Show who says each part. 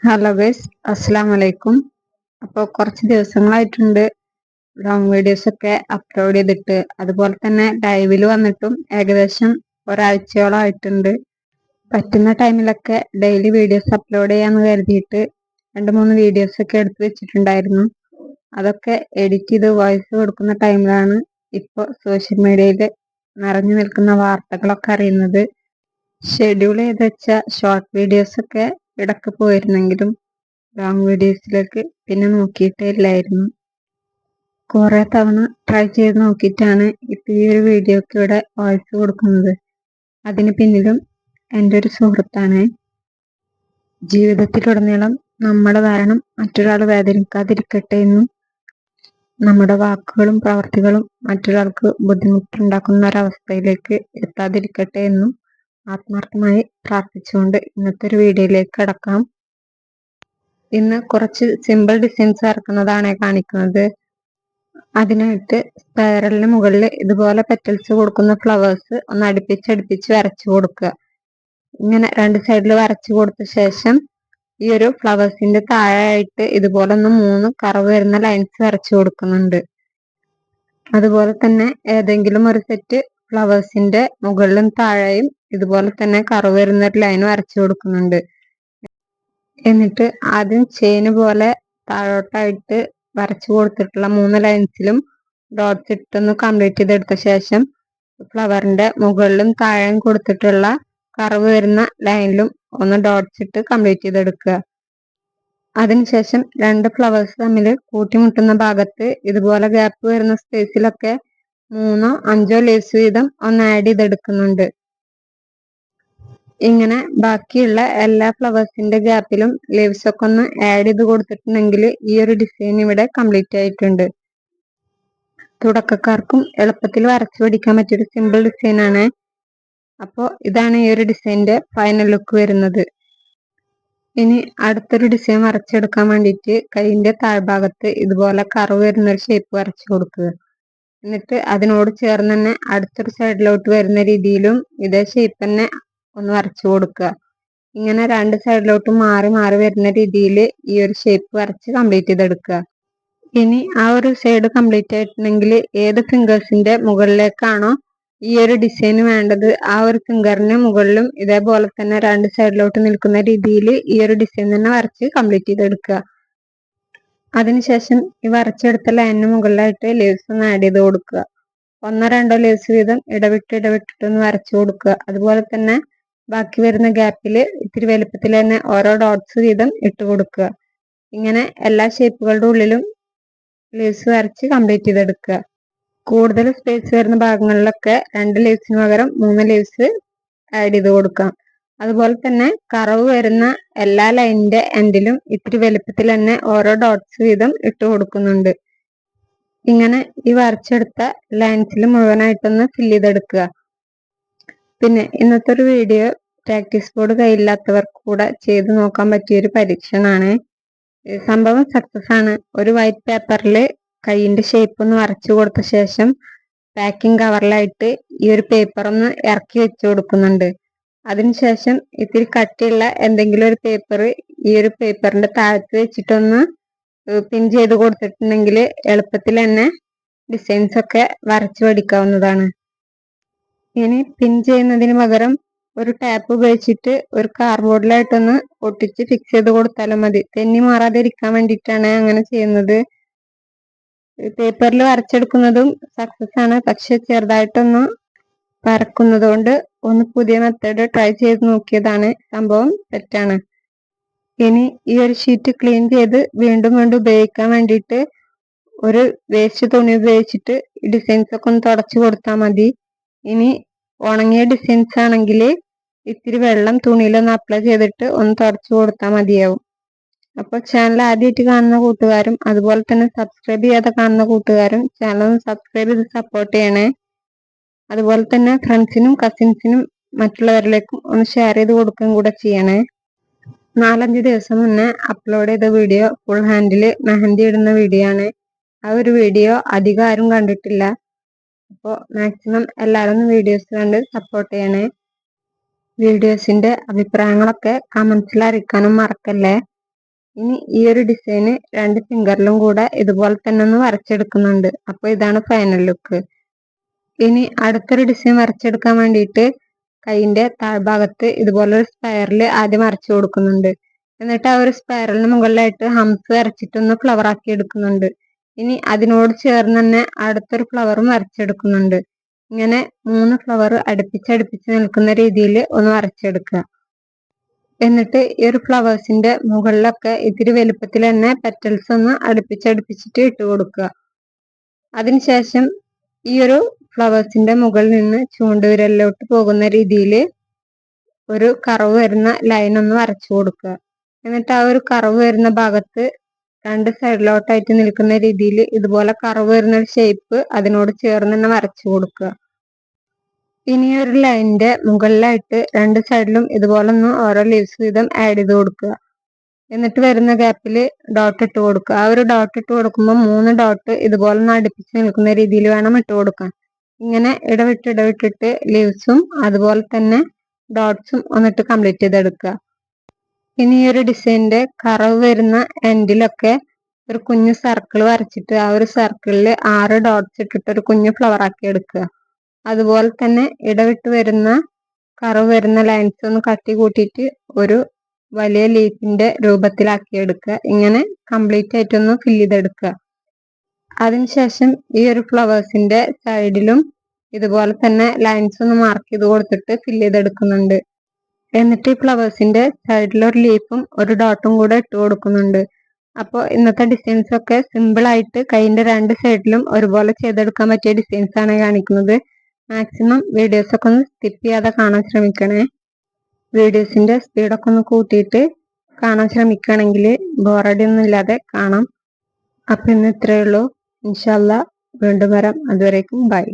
Speaker 1: Hello guys, അസ്സലാം വലൈക്കും. അപ്പോൾ കുറച്ച് ദിവസങ്ങളായിട്ടുണ്ട് ലോങ് വീഡിയോസ് ഒക്കെ അപ്ലോഡ് ചെയ്തിട്ട്. അതുപോലെ തന്നെ ലൈവിൽ വന്നിട്ടും ഏകദേശം ഒരാഴ്ചയോളം ആയിട്ടുണ്ട്. പറ്റുന്ന ടൈമിലൊക്കെ ഡെയിലി വീഡിയോസ് അപ്ലോഡ് ചെയ്യാന്ന് കരുതിയിട്ട് 2-3 വീഡിയോസ് ഒക്കെ എടുത്ത് വെച്ചിട്ടുണ്ടായിരുന്നു. അതൊക്കെ എഡിറ്റ് ചെയ്ത് വോയിസ് കൊടുക്കുന്ന ടൈമിലാണ് ഇപ്പോൾ സോഷ്യൽ മീഡിയയിൽ നിറഞ്ഞു നിൽക്കുന്ന വാർത്തകളൊക്കെ അറിയുന്നത്. ഷെഡ്യൂൾ ചെയ്ത് വെച്ച ഷോർട്ട് വീഡിയോസ് ഒക്കെ ഇടയ്ക്ക് പോയിരുന്നെങ്കിലും ലോങ് വീഡിയോസിലേക്ക് പിന്നെ നോക്കിയിട്ടേ ഇല്ലായിരുന്നു. കുറെ തവണ ട്രൈ ചെയ്ത് നോക്കിയിട്ടാണ് ഇപ്പം ഈ ഒരു വീഡിയോക്ക് ഇവിടെ വോയിസ് കൊടുക്കുന്നത്. അതിന് പിന്നിലും എൻ്റെ ഒരു സുഹൃത്താണ്. ജീവിതത്തിലുടനീളം നമ്മുടെ കാരണം മറ്റൊരാൾ വേദനിക്കാതിരിക്കട്ടെ എന്നും നമ്മുടെ വാക്കുകളും പ്രവർത്തികളും മറ്റൊരാൾക്ക് ബുദ്ധിമുട്ടുണ്ടാക്കുന്ന ഒരവസ്ഥയിലേക്ക് എത്താതിരിക്കട്ടെ എന്നും ആത്മാർത്ഥമായി പ്രാർത്ഥിച്ചുകൊണ്ട് ഇന്നത്തെ ഒരു വീഡിയോയിലേക്ക് കടക്കാം. ഇന്ന് കുറച്ച് സിമ്പിൾ ഡിസൈൻസ് ഇറക്കുന്നതാണ് കാണിക്കുന്നത്. അതിനായിട്ട് സ്പൈറലിന് മുകളിൽ ഇതുപോലെ പെറ്റൽസ് കൊടുക്കുന്ന ഫ്ലവേഴ്സ് ഒന്ന് അടുപ്പിച്ചടുപ്പിച്ച് വരച്ചു കൊടുക്കുക. ഇങ്ങനെ രണ്ട് സൈഡിൽ വരച്ചു കൊടുത്ത ശേഷം ഈ ഒരു ഫ്ലവേഴ്സിന്റെ താഴെയായിട്ട് ഇതുപോലെ ഒന്ന് 3 കർവ് വരുന്ന ലൈൻസ് വരച്ചു കൊടുക്കുന്നുണ്ട്. അതുപോലെ തന്നെ ഏതെങ്കിലും ഒരു സെറ്റ് ഫ്ലവേഴ്സിന്റെ മുകളിലും താഴെയും ഇതുപോലെ തന്നെ കർവ് വരുന്ന ഒരു ലൈൻ വരച്ചു കൊടുക്കുന്നുണ്ട്. എന്നിട്ട് ആദ്യം ചെയിന് പോലെ താഴോട്ടായിട്ട് വരച്ചു കൊടുത്തിട്ടുള്ള 3 ലൈൻസിലും ഡോട്ട്സ് ഇട്ടൊന്ന് കംപ്ലീറ്റ് ചെയ്തെടുത്ത ശേഷം ഫ്ലവറിന്റെ മുകളിലും താഴെയും കൊടുത്തിട്ടുള്ള കർവ് വരുന്ന ലൈനിലും ഒന്ന് ഡോട്ട്സ് ഇട്ട് കംപ്ലീറ്റ് ചെയ്തെടുക്കുക. അതിനുശേഷം 2 ഫ്ലവേഴ്സ് തമ്മിൽ കൂട്ടിമുട്ടുന്ന ഭാഗത്ത് ഇതുപോലെ ഗ്യാപ്പ് വരുന്ന സ്പേസിലൊക്കെ 3-5 ലേസ് വീതം ഒന്ന് ആഡ് ചെയ്തെടുക്കുന്നുണ്ട്. ഇങ്ങനെ ബാക്കിയുള്ള എല്ലാ ഫ്ലവേഴ്സിന്റെ ഗ്യാപ്പിലും ലീവ്സ് ഒക്കെ ഒന്ന് ആഡ് ചെയ്ത് കൊടുത്തിട്ടുണ്ടെങ്കിൽ ഈ ഒരു ഡിസൈൻ ഇവിടെ കംപ്ലീറ്റ് ആയിട്ടുണ്ട്. തുടക്കക്കാർക്കും എളുപ്പത്തിൽ വരച്ചു പഠിക്കാൻ പറ്റിയൊരു സിമ്പിൾ ഡിസൈൻ ആണ്. അപ്പോൾ ഇതാണ് ഈ ഒരു ഡിസൈനിന്റെ ഫൈനൽ ലുക്ക് വരുന്നത്. ഇനി അടുത്തൊരു ഡിസൈൻ വരച്ചെടുക്കാൻ വേണ്ടിയിട്ട് കൈയിന്റെ താഴ്ഭാഗത്ത് ഇതുപോലെ കർവ് വരുന്ന ഒരു ഷേപ്പ് വരച്ചു കൊടുക്കുക. എന്നിട്ട് അതിനോട് ചേർന്ന് തന്നെ അടുത്തൊരു സൈഡിലോട്ട് വരുന്ന രീതിയിലും ഇതേ ഷേപ്പ് തന്നെ ഒന്ന് വരച്ചു കൊടുക്കുക. ഇങ്ങനെ 2 സൈഡിലോട്ടും മാറി മാറി വരുന്ന രീതിയിൽ ഈ ഒരു ഷേപ്പ് വരച്ച് കംപ്ലീറ്റ് ചെയ്തെടുക്കുക. ഇനി ആ ഒരു സൈഡ് കംപ്ലീറ്റ് ആയിട്ടുണ്ടെങ്കിൽ ഏത് ഫിംഗേഴ്സിന്റെ മുകളിലേക്കാണോ ഈ ഒരു ഡിസൈൻ വേണ്ടത് ആ ഒരു ഫിംഗറിന് മുകളിലും ഇതേപോലെ തന്നെ 2 സൈഡിലോട്ട് നിൽക്കുന്ന രീതിയിൽ ഈ ഒരു ഡിസൈൻ തന്നെ വരച്ച് കംപ്ലീറ്റ് ചെയ്തെടുക്കുക. അതിനുശേഷം ഈ വരച്ചെടുത്ത ലൈനിന് മുകളിലായിട്ട് ലീവ്സ് ഒന്ന് ആഡ് ചെയ്ത് കൊടുക്കുക. 1-2 ലീവ്സ് വീതം ഇടവിട്ടിട്ടൊന്ന് വരച്ചു കൊടുക്കുക. അതുപോലെ തന്നെ ബാക്കി വരുന്ന ഗ്യാപ്പിൽ ഇത്തിരി വലുപ്പത്തിൽ തന്നെ ഓരോ ഡോട്ട്സ് വീതം ഇട്ട് കൊടുക്കുക. ഇങ്ങനെ എല്ലാ ഷേപ്പുകളുടെ ഉള്ളിലും ലീവ്സ് വരച്ച് കംപ്ലീറ്റ് ചെയ്തെടുക്കുക. കൂടുതൽ സ്പേസ് വരുന്ന ഭാഗങ്ങളിലൊക്കെ 2 ലീവ്സിന് പകരം 3 ലീവ്സ് ആഡ് ചെയ്ത് കൊടുക്കാം. അതുപോലെ തന്നെ കർവ് വരുന്ന എല്ലാ ലൈനിന്റെ എൻഡിലും ഇത്തിരി വലുപ്പത്തിൽ തന്നെ ഓരോ ഡോട്ട്സ് വീതം ഇട്ട് കൊടുക്കുന്നുണ്ട്. ഇങ്ങനെ ഈ വരച്ചെടുത്ത ലൈൻസിൽ മുഴുവനായിട്ടൊന്ന് ഫില്ല് ചെയ്തെടുക്കുക. പിന്നെ ഇന്നത്തെ ഒരു വീഡിയോ പ്രാക്ടീസ് ബോർഡ് കയ്യില്ലാത്തവർക്ക് കൂടെ ചെയ്ത് നോക്കാൻ പറ്റിയൊരു പരീക്ഷണമാണ്. സംഭവം സക്സസ് ആണ്. ഒരു വൈറ്റ് പേപ്പറിൽ കൈയിന്റെ ഷേപ്പ് ഒന്ന് വരച്ചു കൊടുത്ത ശേഷം പാക്കിംഗ് കവറിലായിട്ട് ഈ ഒരു പേപ്പർ ഒന്ന് ഇറക്കി വെച്ച് കൊടുക്കുന്നുണ്ട്. അതിനുശേഷം ഇത്തിരി കട്ടിയുള്ള എന്തെങ്കിലും ഒരു പേപ്പർ ഈ ഒരു പേപ്പറിന്റെ താഴത്ത് വെച്ചിട്ടൊന്ന് പിൻ ചെയ്ത് കൊടുത്തിട്ടുണ്ടെങ്കിൽ എളുപ്പത്തിൽ തന്നെ ഡിസൈൻസ് ഒക്കെ വരച്ചു പഠിക്കാവുന്നതാണ്. ഇനി പിൻ ചെയ്യുന്നതിന് പകരം ഒരു ടാപ്പ് ഉപയോഗിച്ചിട്ട് ഒരു കാർഡ്ബോർഡിലായിട്ടൊന്ന് ഒട്ടിച്ച് ഫിക്സ് ചെയ്ത് കൊടുത്താലും മതി. തെന്നി മാറാതിരിക്കാൻ വേണ്ടിയിട്ടാണ് അങ്ങനെ ചെയ്യുന്നത്. പേപ്പറിൽ വരച്ചെടുക്കുന്നതും സക്സസ് ആണ്. പക്ഷെ ചെറുതായിട്ടൊന്ന് വരക്കുന്നത് കൊണ്ട് ഒന്ന് പുതിയ മെത്തേഡ് ട്രൈ ചെയ്ത് നോക്കിയതാണ്. സംഭവം തെറ്റാണ്. ഇനി ഈ ഒരു ഷീറ്റ് ക്ലീൻ ചെയ്ത് വീണ്ടും ഉപയോഗിക്കാൻ വേണ്ടിയിട്ട് ഒരു വേസ്റ്റ് തുണി ഉപയോഗിച്ചിട്ട് ഡിസൈൻസ് ഒക്കെ ഒന്ന് തുടച്ചു കൊടുത്താൽ മതി. ഇനി ഉണങ്ങിയ ഡിസൈൻസ് ആണെങ്കിൽ ഇത്തിരി വെള്ളം തുണിയിലൊന്ന് അപ്ലൈ ചെയ്തിട്ട് ഒന്ന് തുടച്ചു കൊടുത്താൽ മതിയാവും. അപ്പോൾ ചാനൽ ആദ്യമായിട്ട് കാണുന്ന കൂട്ടുകാരും അതുപോലെ തന്നെ സബ്സ്ക്രൈബ് ചെയ്യാതെ കാണുന്ന കൂട്ടുകാരും ചാനൽ ഒന്ന് സബ്സ്ക്രൈബ് ചെയ്ത് സപ്പോർട്ട് ചെയ്യണേ. അതുപോലെ തന്നെ ഫ്രണ്ട്സിനും കസിൻസിനും മറ്റുള്ളവരിലേക്കും ഒന്ന് ഷെയർ ചെയ്ത് കൊടുക്കുകയും കൂടെ ചെയ്യണേ. 4-5 ദിവസം മുന്നേ അപ്ലോഡ് ചെയ്ത വീഡിയോ ഫുൾ ഹാൻഡിൽ മെഹന്തി ഇടുന്ന വീഡിയോ ആണ്. ആ ഒരു വീഡിയോ അധികം ആരും കണ്ടിട്ടില്ല. അപ്പോൾ മാക്സിമം എല്ലാവരും വീഡിയോസ് കണ്ട് സപ്പോർട്ട് ചെയ്യണേ. വീഡിയോസിന്റെ അഭിപ്രായങ്ങളൊക്കെ കമന്റ്സിൽ അറിയിക്കാനും മറക്കല്ലേ. ഇനി ഈ ഒരു ഡിസൈന് 2 ഫിംഗറിലും കൂടെ ഇതുപോലെ തന്നെ ഒന്ന് വരച്ചെടുക്കുന്നുണ്ട്. അപ്പോൾ ഇതാണ് ഫൈനൽ ലുക്ക്. ഇനി അടുത്തൊരു ഡിസൈൻ വരച്ചെടുക്കാൻ വേണ്ടിയിട്ട് കൈയിന്റെ താഴ്ഭാഗത്ത് ഇതുപോലെ ഒരു സ്പൈറൽ ആദ്യം വരച്ചു കൊടുക്കുന്നുണ്ട്. എന്നിട്ട് ആ ഒരു സ്പൈറലിന് മുകളിലായിട്ട് ഹംസ് വരച്ചിട്ടൊന്ന് ഫ്ലവർ ആക്കി എടുക്കുന്നുണ്ട്. ഇനി അതിനോട് ചേർന്ന് തന്നെ അടുത്തൊരു ഫ്ലവറും വരച്ചെടുക്കുന്നുണ്ട്. ഇങ്ങനെ 3 ഫ്ലവർ അടുപ്പിച്ചടുപ്പിച്ച് നിൽക്കുന്ന രീതിയിൽ ഒന്ന് വരച്ചെടുക്കുക. എന്നിട്ട് ഈ ഒരു ഫ്ലവേഴ്സിന്റെ മുകളിലൊക്കെ ഇത്തിരി വലുപ്പത്തിൽ തന്നെ പെറ്റൽസ് ഒന്ന് അടുപ്പിച്ചടുപ്പിച്ചിട്ട് ഇട്ട് കൊടുക്കുക. അതിനുശേഷം ഈ ഒരു ഫ്ലവേഴ്സിന്റെ മുകളിൽ നിന്ന് ചൂണ്ടുവിരലിലോട്ട് പോകുന്ന രീതിയിൽ ഒരു കർവ് വരുന്ന ലൈൻ ഒന്ന് വരച്ചു കൊടുക്കുക. എന്നിട്ട് ആ ഒരു കർവ് വരുന്ന ഭാഗത്ത് 2 സൈഡിലോട്ടായിട്ട് നിൽക്കുന്ന രീതിയിൽ ഇതുപോലെ കർവ് വരുന്ന ഒരു ഷേപ്പ് അതിനോട് ചേർന്ന് തന്നെ വരച്ചു കൊടുക്കുക. ഇനി ഒരു ലൈനിന്റെ മുകളിലായിട്ട് 2 സൈഡിലും ഇതുപോലെ ഒന്ന് ഓരോ ലീവ്സ് വീതം ആഡ് ചെയ്ത് കൊടുക്കുക. എന്നിട്ട് വരുന്ന ഗ്യാപ്പിൽ ഡോട്ട് ഇട്ട് കൊടുക്കുക. ആ ഒരു ഡോട്ട് ഇട്ട് കൊടുക്കുമ്പോൾ 3 ഡോട്ട് ഇതുപോലെ ഒന്ന് അടുപ്പിച്ച് നിൽക്കുന്ന രീതിയിൽ വേണം ഇട്ട് കൊടുക്കാൻ. ഇങ്ങനെ ഇടവിട്ടിട്ട് ലീവ്സും അതുപോലെ തന്നെ ഡോട്ട്സും ഒന്നിട്ട് കംപ്ലീറ്റ് ചെയ്തെടുക്കുക. ഇനി ഈ ഒരു ഡിസൈനിന്റെ കർവ് വരുന്ന എൻഡിലൊക്കെ ഒരു കുഞ്ഞു സർക്കിൾ വരച്ചിട്ട് ആ ഒരു സർക്കിളിൽ 6 ഡോട്ട്സ് ഇട്ടിട്ട് ഒരു കുഞ്ഞു ഫ്ലവർ ആക്കി എടുക്കുക. അതുപോലെ തന്നെ ഇടവിട്ട് വരുന്ന കർവ് വരുന്ന ലൈൻസ് ഒന്ന് കട്ടി കൂട്ടിയിട്ട് ഒരു വലിയ ലീഫിന്റെ രൂപത്തിലാക്കി എടുക്കുക. ഇങ്ങനെ കംപ്ലീറ്റ് ആയിട്ടൊന്ന് ഫില്ല് ചെയ്തെടുക്കുക. അതിനുശേഷം ഈ ഒരു ഫ്ലവേഴ്സിന്റെ സൈഡിലും ഇതുപോലെ തന്നെ ലൈൻസ് ഒന്ന് മാർക്ക് ചെയ്ത് കൊടുത്തിട്ട് ഫില്ല് ചെയ്തെടുക്കുന്നുണ്ട്. എന്നിട്ട് ഈ ഫ്ലവേഴ്സിന്റെ സൈഡിലൊരു ലീഫും ഒരു ഡോട്ടും കൂടെ ഇട്ട് കൊടുക്കുന്നുണ്ട്. അപ്പോൾ ഇന്നത്തെ ഡിസൈൻസ് ഒക്കെ സിമ്പിൾ ആയിട്ട് കൈയിന്റെ 2 സൈഡിലും ഒരുപോലെ ചെയ്തെടുക്കാൻ പറ്റിയ ഡിസൈൻസ് ആണ് കാണിക്കുന്നത്. മാക്സിമം വീഡിയോസ് ഒക്കെ ഒന്ന് സ്കിപ്പ് ചെയ്യാതെ കാണാൻ ശ്രമിക്കണേ. വീഡിയോസിന്റെ സ്പീഡൊക്കെ ഒന്ന് കൂട്ടിയിട്ട് കാണാൻ ശ്രമിക്കുകയാണെങ്കിൽ ബോറടി ഒന്നും ഇല്ലാതെ കാണാം. അപ്പം ഇന്ന് ഇത്രയേ ഉള്ളൂ. ഇൻഷാ അല്ലാ വീണ്ടും വരാം. അതുവരേക്കും ബൈ.